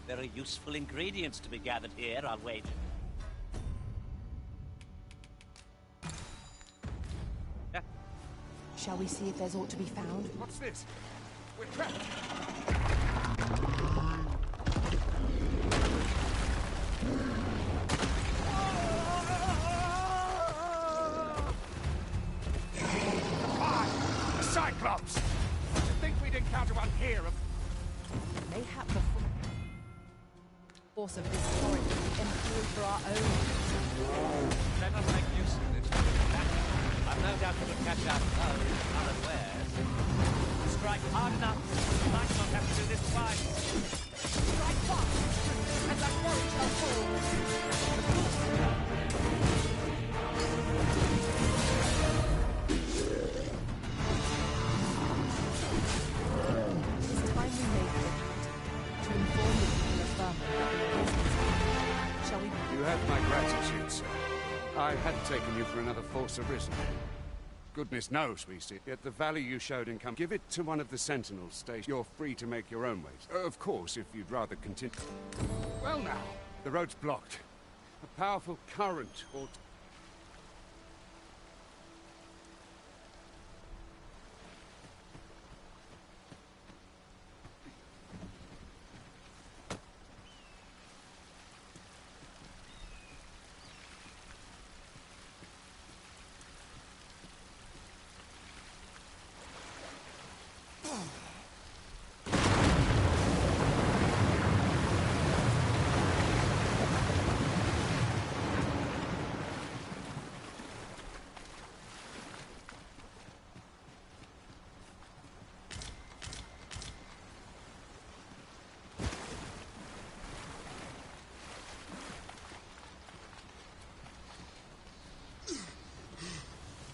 There are useful ingredients to be gathered here, I'll wager. Yeah. Shall we see if there's aught to be found? What's this? We're trapped! A Cyclops! I think we'd encounter one here. Mayhap the force of this story can be employed for our own. Let us make use of this. I've no doubt we will catch our foe unawares. Strike hard enough. We might not have to do this twice. Strike fast, and that warrior shall fall. It's time we made the act to inform the people of Dogma that the business. Shall we? You have my gratitude, sir. I had taken you for another Force Arisen. Goodness knows we see. Yet the value you showed in come. Give it to one of the Sentinels stations. You're free to make your own ways. Of course, if you'd rather continue. Well now, the road's blocked. A powerful current ought...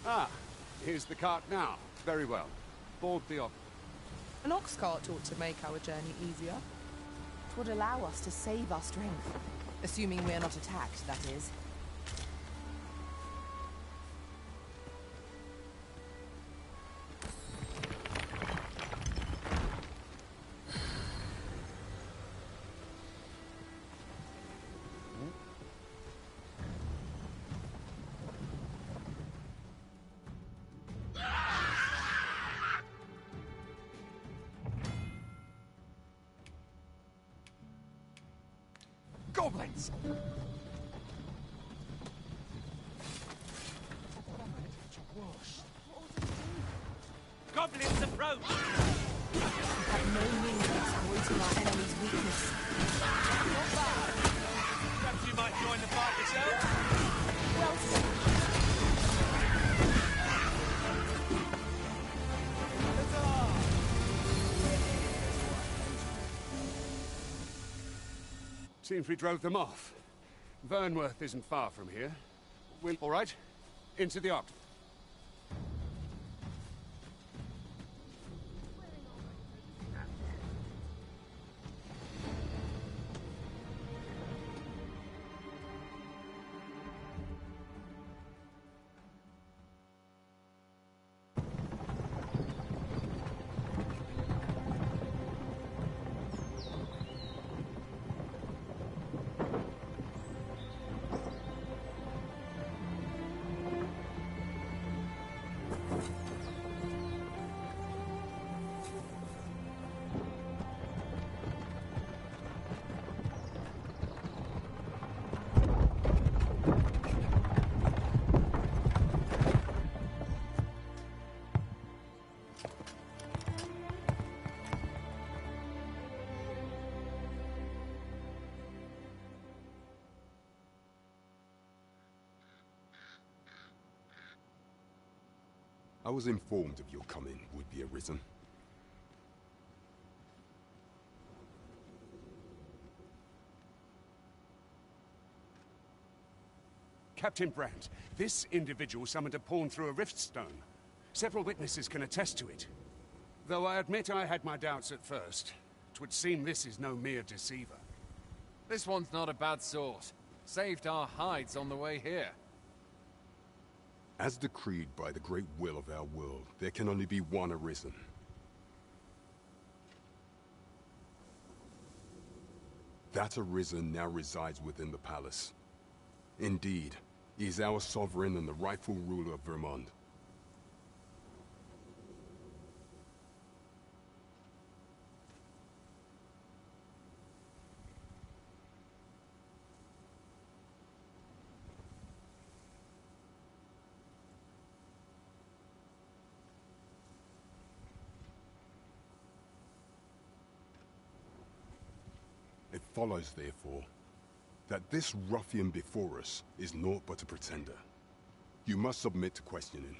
Ah, here's the cart now. Very well. Board the ox. An ox cart ought to make our journey easier. It would allow us to save our strength. Assuming we are not attacked, that is. Goblins! Goblins approach! We have no means of exploiting our enemy's weakness. Not bad. Perhaps you might join the fight yourself? Well said. Seems we drove them off. Vernworth isn't far from here. We'll... All right. Into the ox. I was informed of your coming, would-be Arisen. Captain Brandt, this individual summoned a pawn through a rift stone. Several witnesses can attest to it. Though I admit I had my doubts at first, it would seem this is no mere deceiver. This one's not a bad sort. Saved our hides on the way here. As decreed by the great will of our world, there can only be one Arisen. That Arisen now resides within the palace. Indeed, he is our sovereign and the rightful ruler of Vermont. It follows, therefore, that this ruffian before us is naught but a pretender. You must submit to questioning.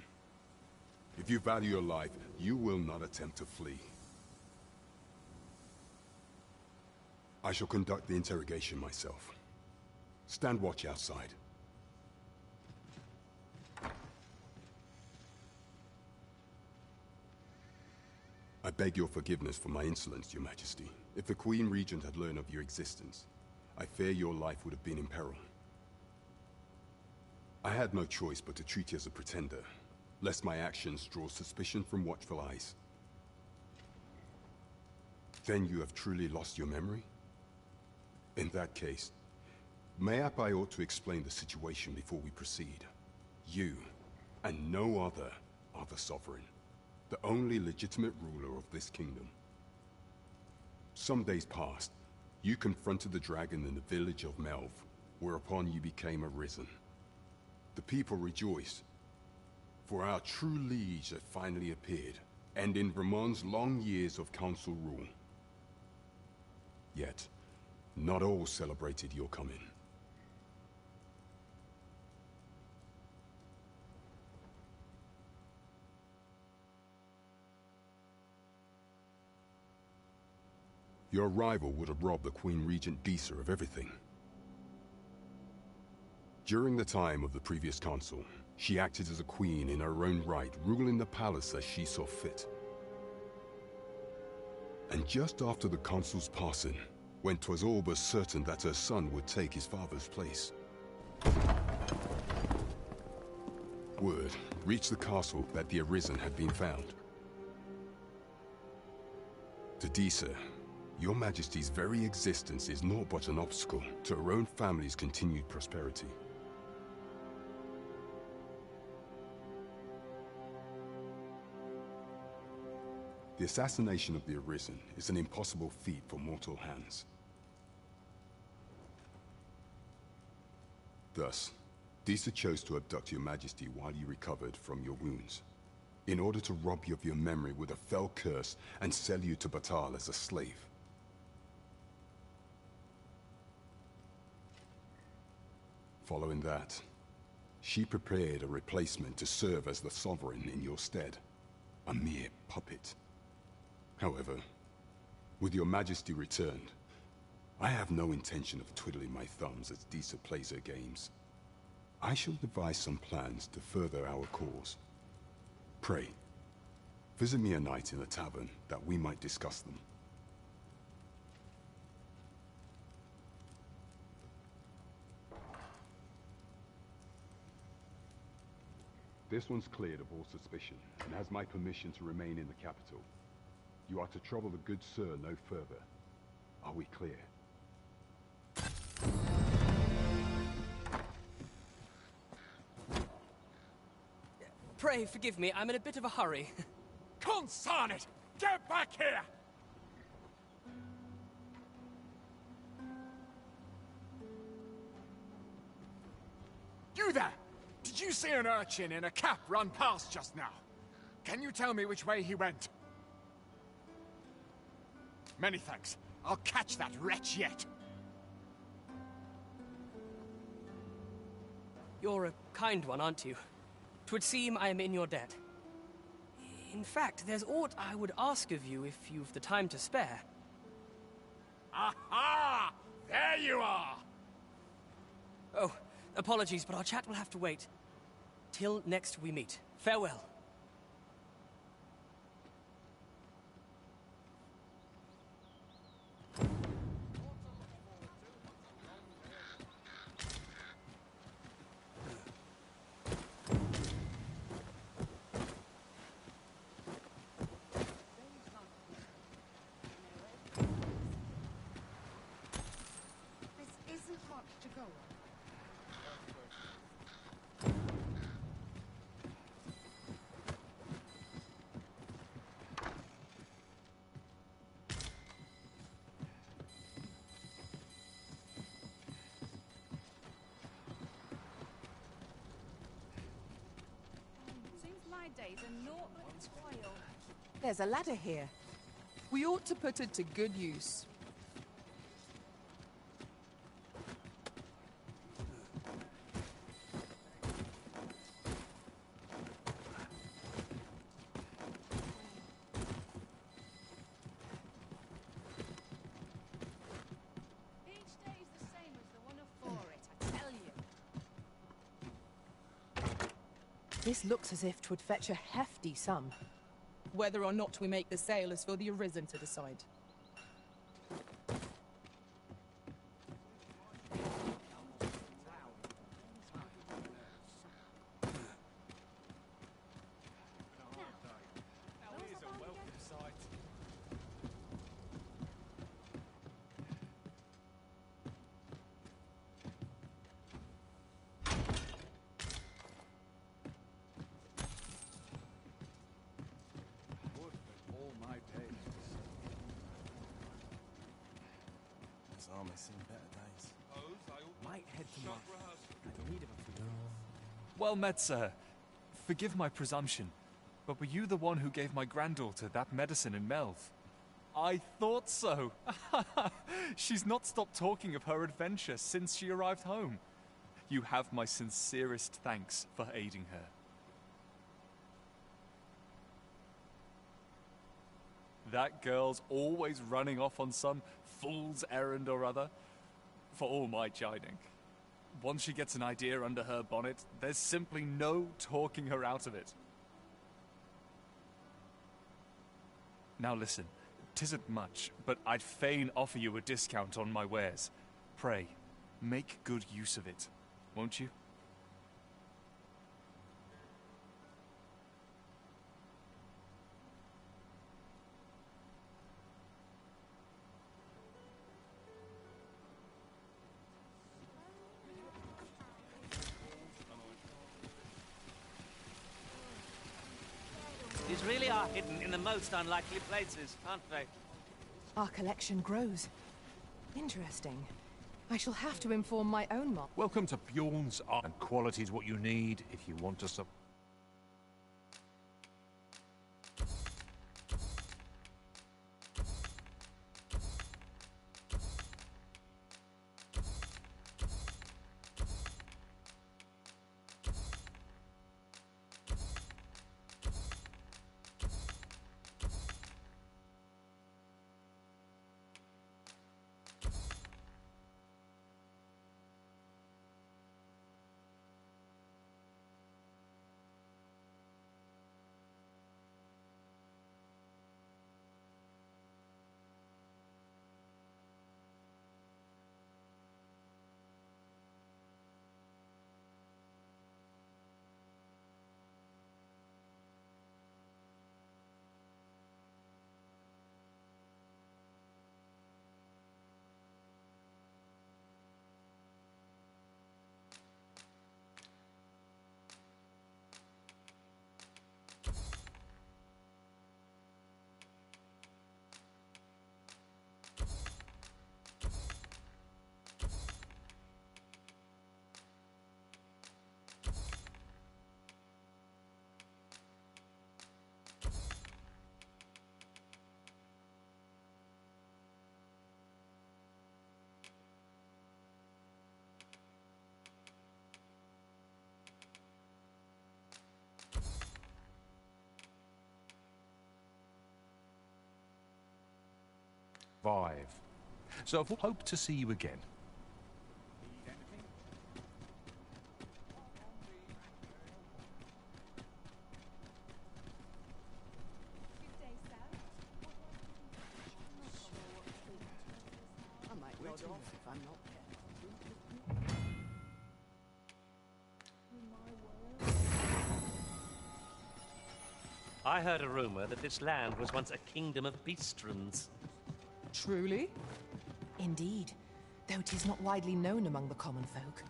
If you value your life, you will not attempt to flee. I shall conduct the interrogation myself. Stand watch outside. I beg your forgiveness for my insolence, Your Majesty. If the Queen Regent had learned of your existence, I fear your life would have been in peril. I had no choice but to treat you as a pretender, lest my actions draw suspicion from watchful eyes. Then you have truly lost your memory? In that case, mayhap I ought to explain the situation before we proceed. You, and no other, are the sovereign, the only legitimate ruler of this kingdom. Some days past, you confronted the dragon in the village of Melv, whereupon you became Arisen. The people rejoiced, for our true liege had finally appeared, ending Vermont's long years of council rule. Yet, not all celebrated your coming. Your arrival would have robbed the Queen Regent Disa of everything. During the time of the previous council, she acted as a queen in her own right, ruling the palace as she saw fit. And just after the council's passing, when 'twas all but certain that her son would take his father's place, word reached the castle that the Arisen had been found. To Disa, Your Majesty's very existence is naught but an obstacle to her own family's continued prosperity. The assassination of the Arisen is an impossible feat for mortal hands. Thus, Disa chose to abduct Your Majesty while you recovered from your wounds, in order to rob you of your memory with a fell curse and sell you to Batal as a slave. Following that, she prepared a replacement to serve as the sovereign in your stead, a mere puppet. However, with Your Majesty returned, I have no intention of twiddling my thumbs as Disa plays her games. I shall devise some plans to further our cause. Pray, visit me a night in the tavern that we might discuss them. This one's cleared of all suspicion, and has my permission to remain in the capital. You are to trouble the good sir no further. Are we clear? Pray forgive me, I'm in a bit of a hurry. Consign it! Get back here! You there! Did you see an urchin in a cap run past just now? Can you tell me which way he went? Many thanks. I'll catch that wretch yet. You're a kind one, aren't you? 'Twould seem I am in your debt. In fact, there's aught I would ask of you if you've the time to spare. Aha! There you are! Oh, apologies, but our chat will have to wait. Till next we meet. Farewell. Seems my days are naught but toil. There's a ladder here. We ought to put it to good use. Each day's the same as the one afore it, I tell you. This looks as if 'twould fetch a hefty sum. Whether or not we make the sale is for the Arisen to decide. This armor's seen better days. Might head to market. I need of a few. Well met, sir. Forgive my presumption, but were you the one who gave my granddaughter that medicine in Melve? I thought so. She's not stopped talking of her adventure since she arrived home. You have my sincerest thanks for aiding her. That girl's always running off on some fool's errand or other. For all my chiding. Once she gets an idea under her bonnet, there's simply no talking her out of it. Now listen, 'tisn't much, but I'd fain offer you a discount on my wares. Pray, make good use of it, won't you? These really are hidden in the most unlikely places, aren't they? Our collection grows. Interesting. I shall have to inform my own mob. Welcome to Bjorn's Art, and quality is what you need if you want to survive. So I hope to see you again. I might nod off if I'm not careful. I heard a rumor that this land was once a kingdom of beastrons. Truly? Indeed. though it is not widely known among the common folk.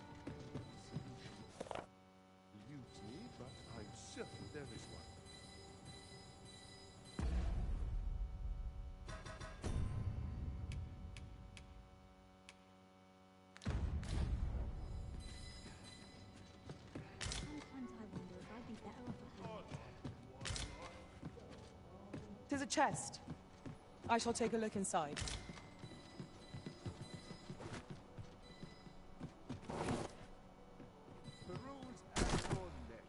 Eludes me, but I'm certain there is one. Sometimes I wonder if I'd be better off at home. 'Tis a chest. I shall take a look inside. Peruse at your leisure.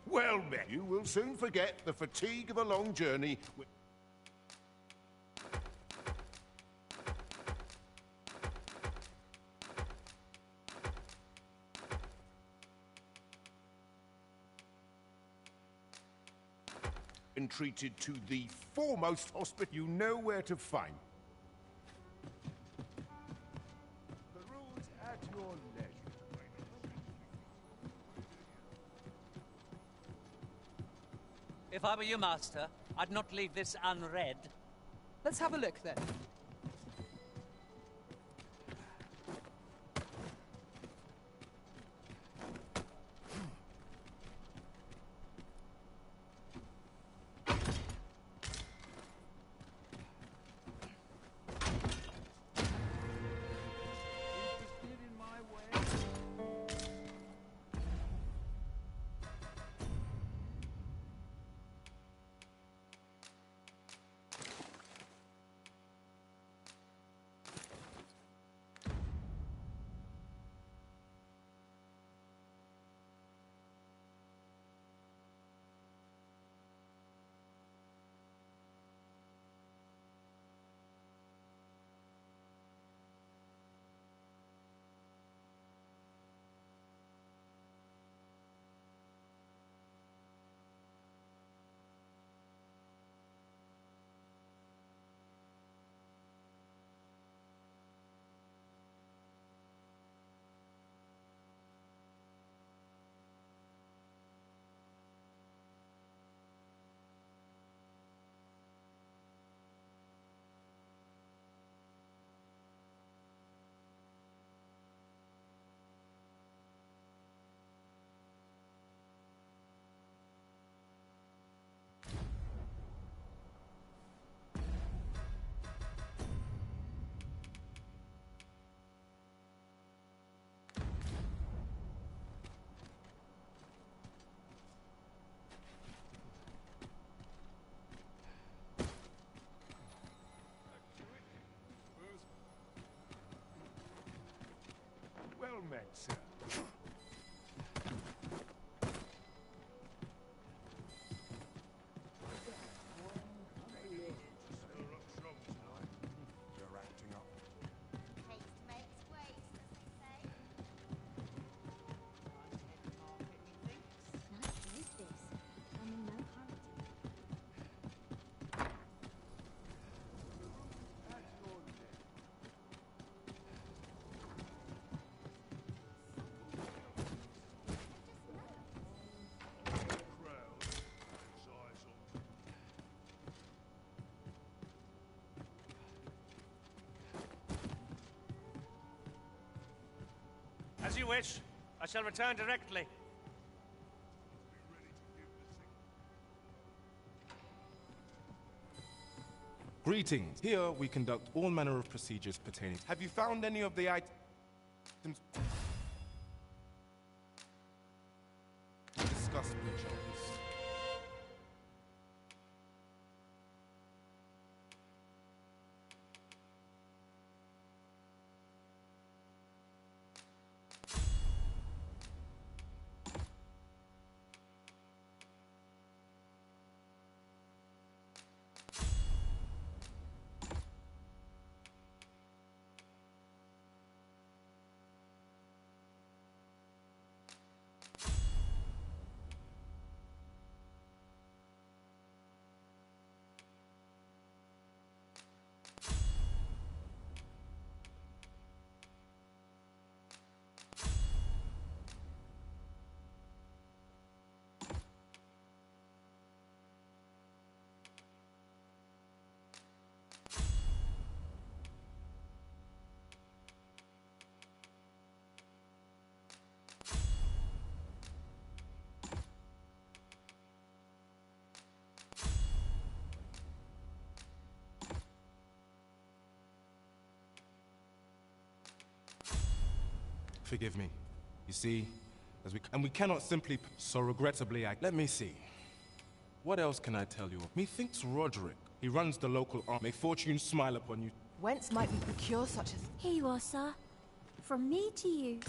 Well met. You will soon forget the fatigue of a long journey. Entreated to the foremost hospital. You know where to find. Peruse at your leisure. If I were you, Master, I'd not leave this unread. Let's have a look then. Interested in my way? Well met, sir. You're acting up. Haste makes waste, as they say. Nice place this. I'm in no hurry. At your leisure. Crowd. Size on. As you wish. I shall return directly. Greetings. Here we conduct all manner of procedures pertaining. Have you found any of the items discussed, perchance? Forgive me. You see, we cannot simply, so regrettably, let me see. What else can I tell you? Methinks Roderick. He runs the local arm. May fortune smile upon you. Whence might we procure such a... Here you are, sir. From me to you.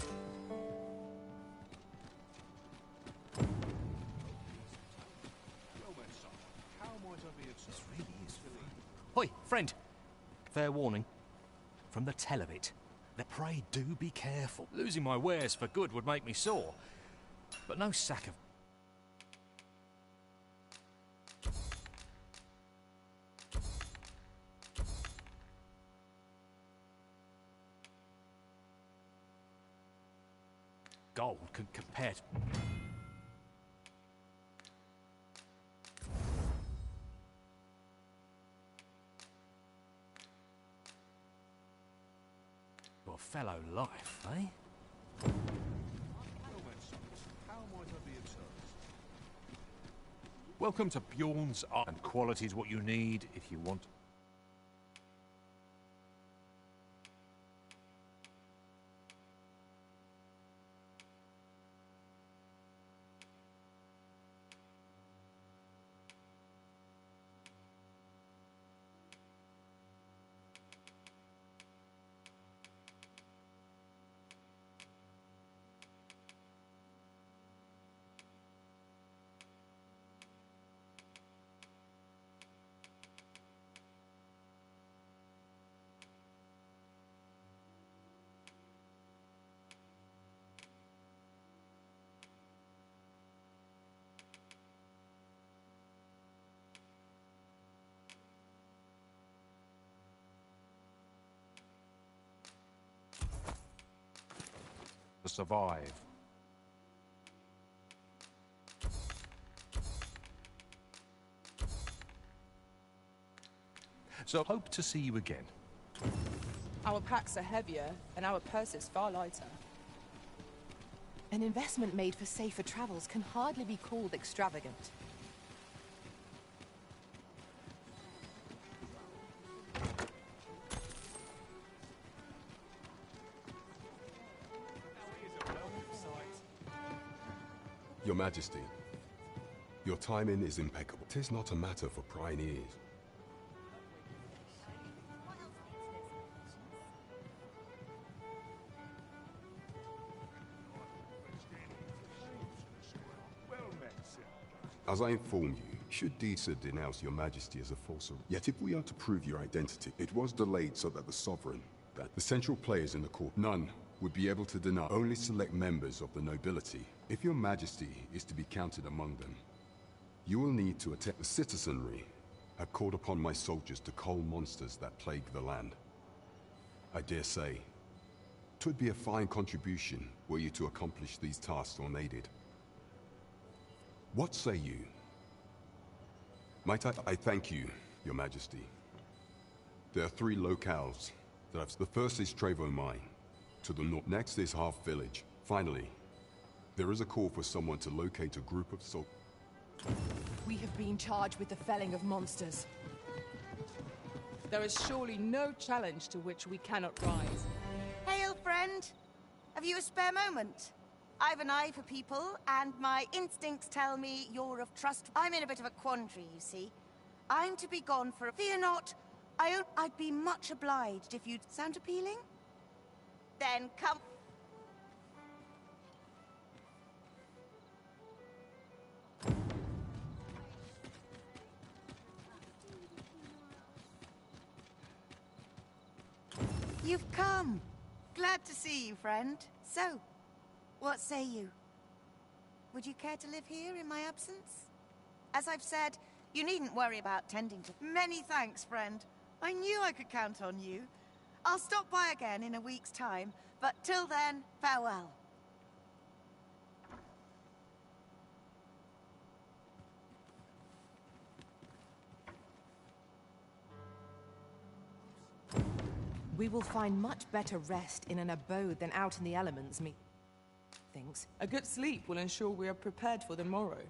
Hoi, friend. Fair warning. From the tell of it, pray do be careful. Losing my wares for good would make me sore. But no sack of... gold can compare to... your fellow life, eh? Welcome to Bjorn's Art, and quality is what you need if you want. To survive. So hope to see you again. Our packs are heavier, and our purses far lighter. An investment made for safer travels can hardly be called extravagant. Your Majesty, your timing is impeccable. 'Tis not a matter for prying ears. As I inform you, should Disa denounce your Majesty as a false arrest. Yet if we are to prove your identity, it was delayed so that the Sovereign, that the central players in the court, none would be able to deny, only select members of the nobility. If your Majesty is to be counted among them, you will need to attack the citizenry. Have called upon my soldiers to cull monsters that plague the land. I dare say, 'twould be a fine contribution were you to accomplish these tasks unaided. What say you? Might I thank you, your Majesty. There are 3 locales that I've... The first is Trevo Mine, to the north. Next is Half Village. Finally, there is a call for someone to locate a group of We have been charged with the felling of monsters. There is surely no challenge to which we cannot rise. Hail, friend. Have you a spare moment? I've an eye for people, and my instincts tell me you're of trust. I'm in a bit of a quandary, you see. I'm to be gone for... Fear not. I'd be much obliged if you'd... Sound appealing? Then come... You've come. Glad to see you, friend. So, what say you? Would you care to live here in my absence? As I've said, you needn't worry about tending to... Many thanks, friend. I knew I could count on you. I'll stop by again in a week's time, but till then, farewell. We will find much better rest in an abode than out in the elements, methinks. A good sleep will ensure we are prepared for the morrow.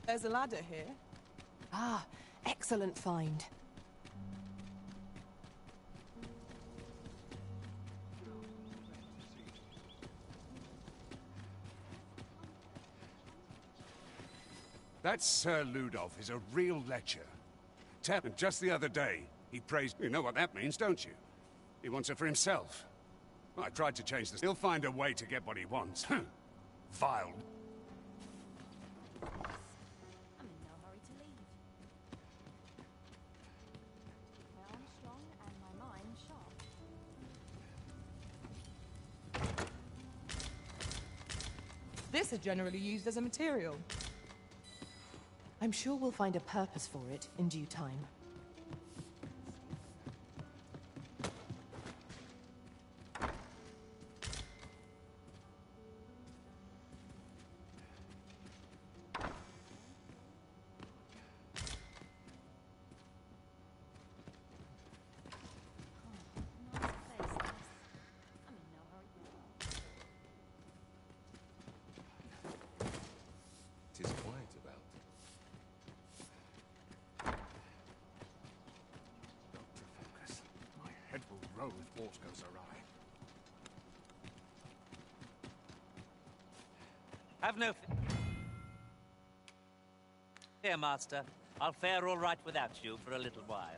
There's a ladder here. Ah, excellent find. That Sir Ludolf is a real lecher. And just the other day, he praised... You know what that means, don't you? He wants it for himself. Well, I tried to change this. He'll find a way to get what he wants. Vile. I'm in no hurry to leave. My arm's strong and my mind sharp. This is generally used as a material. I'm sure we'll find a purpose for it in due time. Tis quiet about. Dr. Focus, my head will roll if aught goes awry. Have no fear, Master. I'll fare all right without you for a little while.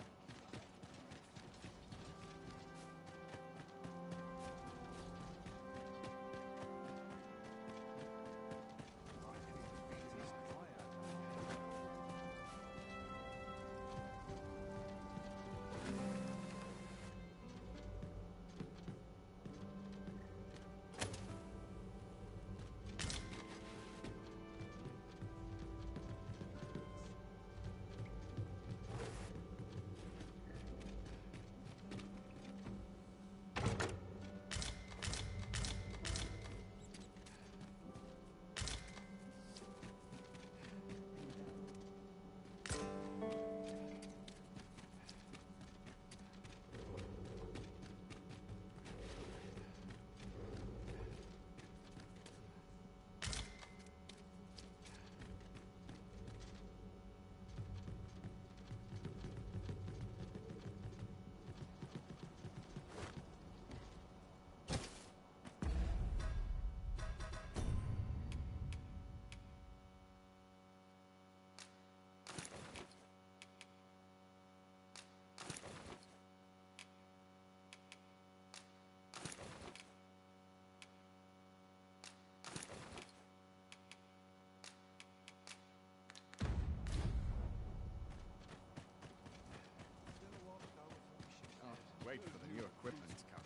Wait for the new equipment to come.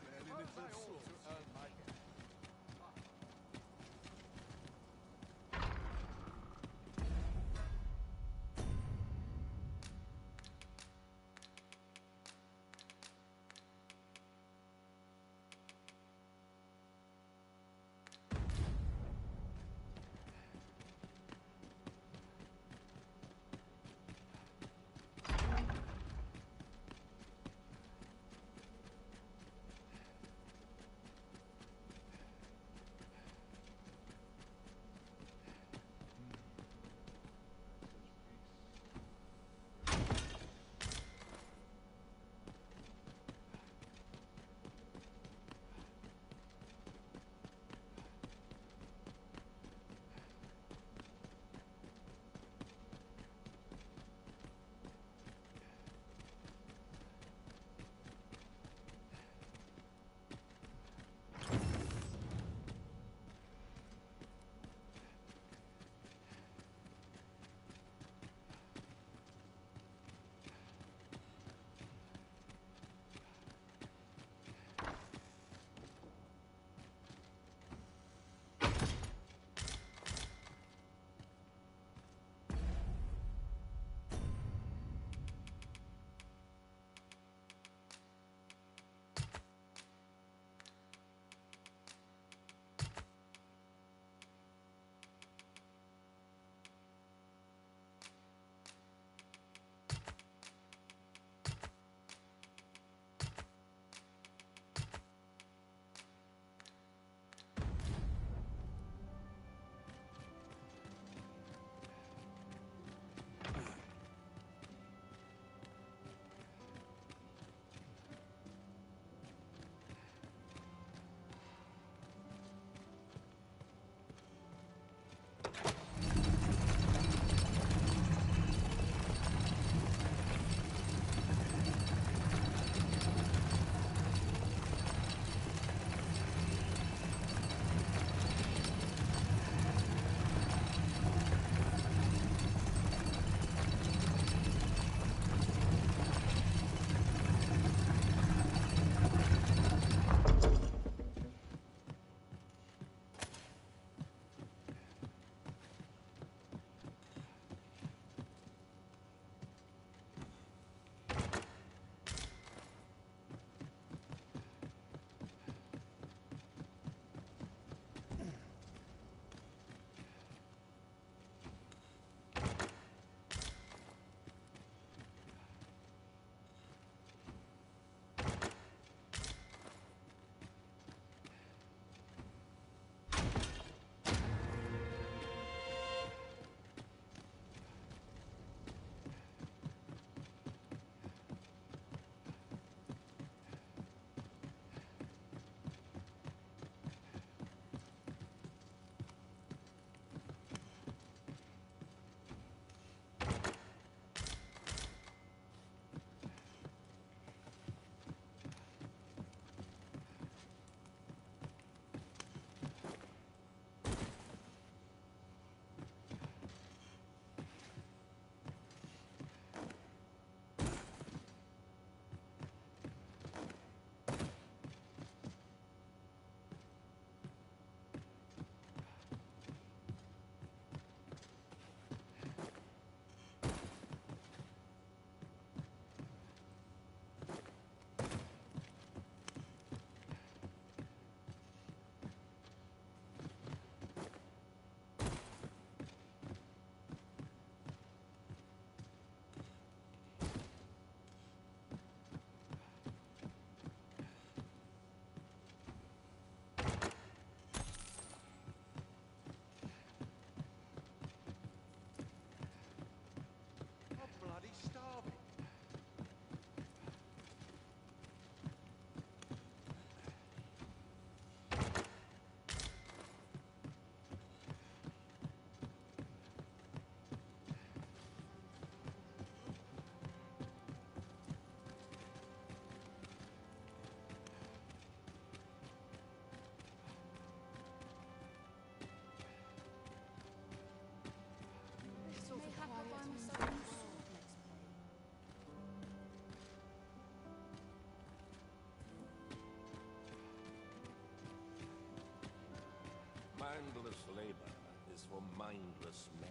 Mindless labor is for mindless men.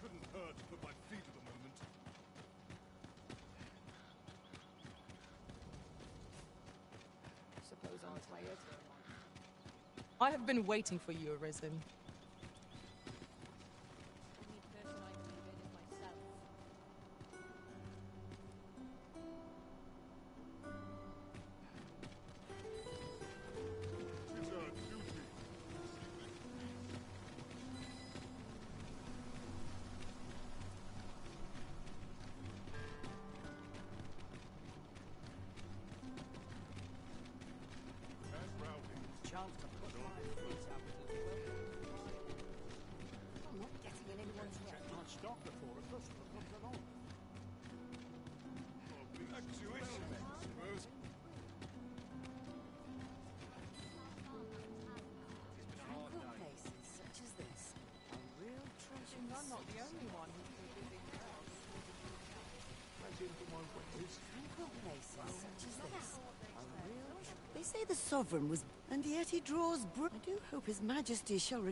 Couldn't hurt to put my feet at the moment. Suppose I'm tired. I have been waiting for you, Arisen. Only person I can rid is myself. Tis our duty. And rowdy. Chance to put my feet up as well. I'm not getting in anyone's way. Can't stop before a customer comes along. Back to it, I suppose. Tranquil places such as this are real treasure. I'm not the only one who's been busy now. Tranquil places such as this are real. They say the sovereign was, and yet he draws. I do hope His Majesty shall.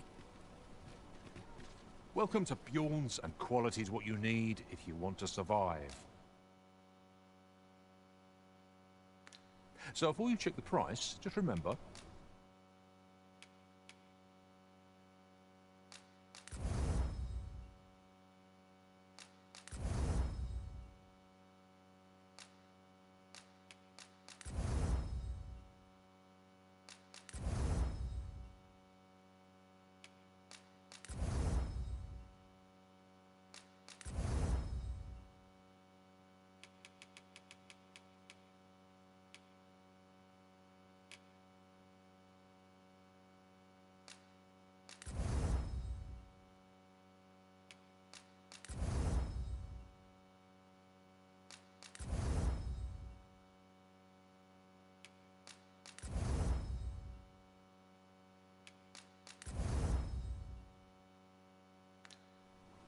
Welcome to Bjorn's, and quality's what you need if you want to survive. So before you check the price, just remember...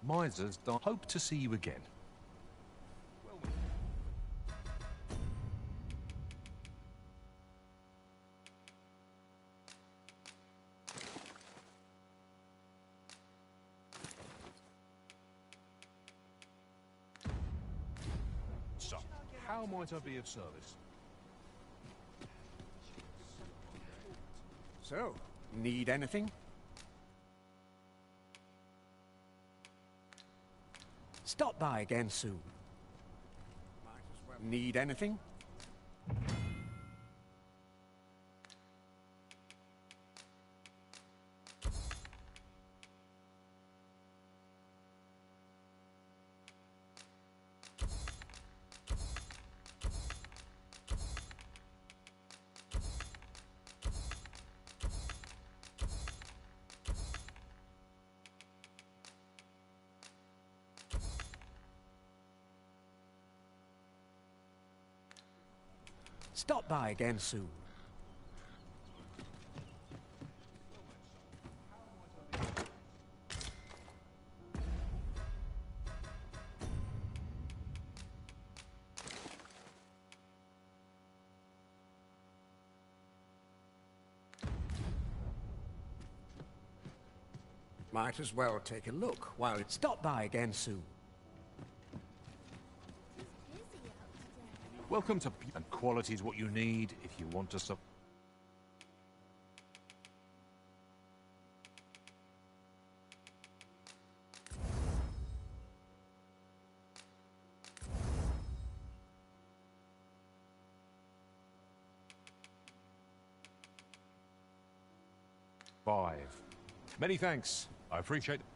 Misers don't hope to see you again. So, how might I be of service? So, need anything? Stop by again soon. Need anything? Stop by again soon. Might as well take a look while it... Stop by again soon. Welcome to... And quality's what you need if you want to survive. Many thanks. I appreciate it.